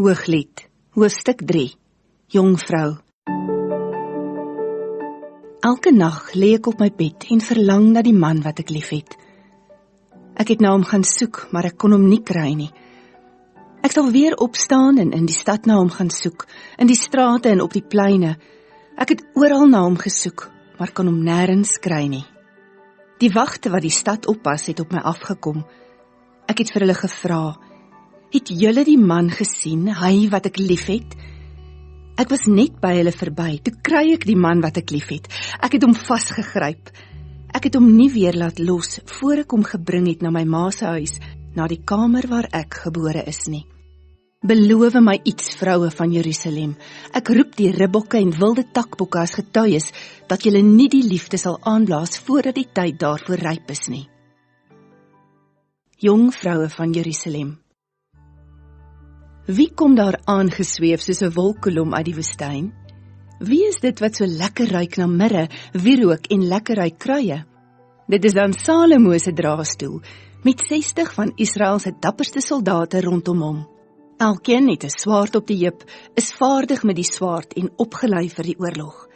Hooglied, hoofstuk 3, Jongvrou. Elke nag lê ek op my bed en verlang na die man wat ek liefhet. Ek het na hom gaan soek, maar ek kon hom nie kry nie. Ek sal weer opstaan en in die stad na hom gaan soek, in die strate en op die pleine. Ek het oral na hom gesoek, maar kon hom nêrens kry nie. Die wagte wat die stad oppas het op my afgekom. Ek het vir hulle gevra, het julle die man gesien, hy wat ek liefhet? Ek was net by hulle verby, toe kry ek die man wat ek liefhet. Ek het hom vasgegryp. Ek het hom nie weer laat los, voor ek hom gebring het na my ma se huis, na die kamer waar ek gebore is nie. Beloof my iets, vroue van Jerusalem. Ek roep die ribbokke en wilde takbokke as getuies, dat julle nie die liefde sal aanblaas, voordat die tyd daarvoor ryp is nie. Jong vroue van Jerusalem. Wie kom daar aangesweef soos 'n wolkkolom uit die woestyn? Wie is dit wat so lekker ruik na mirre, wierook en lekker ruik kruie? Dit is dan Salomo se draagstoel, met 60 van Israel se dapperste soldate rondom hom. Elkeen het 'n swaard op die heup, is vaardig met die swaard en opgelei vir die oorlog.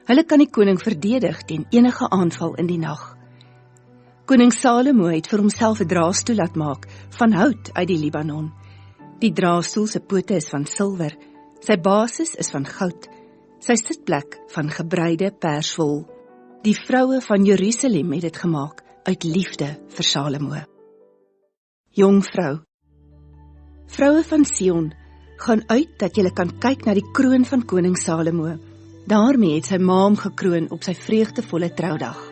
Hulle kan die koning verdedig teen enige aanval in die nag. Koning Salomo het vir homself 'n draagstoel laat maak, van hout uit die Libanon. Die draagstoel se pote is van silwer, sy basis is van goud, sy sitplek van gebreide perswol. Die vroue van Jerusalem het dit gemaak, uit liefde vir Salomo. Jong vrou. Vroue van Sion, gaan uit dat julle kan kyk na die kroon van koning Salomo. Daarmee het sy ma hom gekroon op sy vreugdevolle troudag.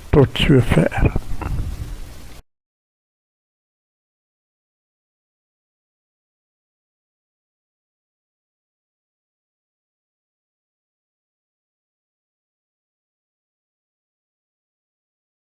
Tot sover.